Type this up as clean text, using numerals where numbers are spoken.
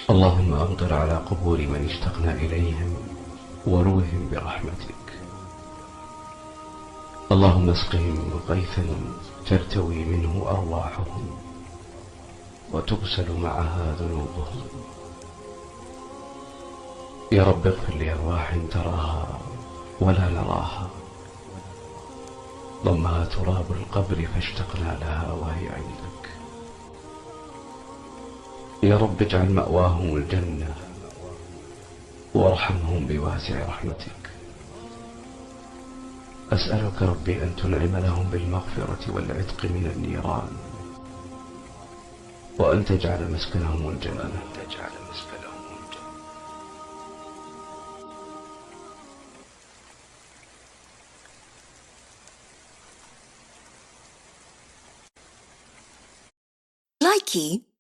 اللهم أمطر على قبور من اشتقنا إليهم وروهم برحمتك. اللهم اسقهم غيثا ترتوي منه أرواحهم وتغسل معها ذنوبهم. يا رب اغفر لأرواح تراها ولا نراها، ضمها تراب القبر فاشتقنا لها وهي عندك. يا رب اجعل مأواهم الجنة وارحمهم بواسع رحمتك. أسألك ربي أن تنعم لهم بالمغفرة والعتق من النيران، وأن تجعل مسكنهم الجنة. Likey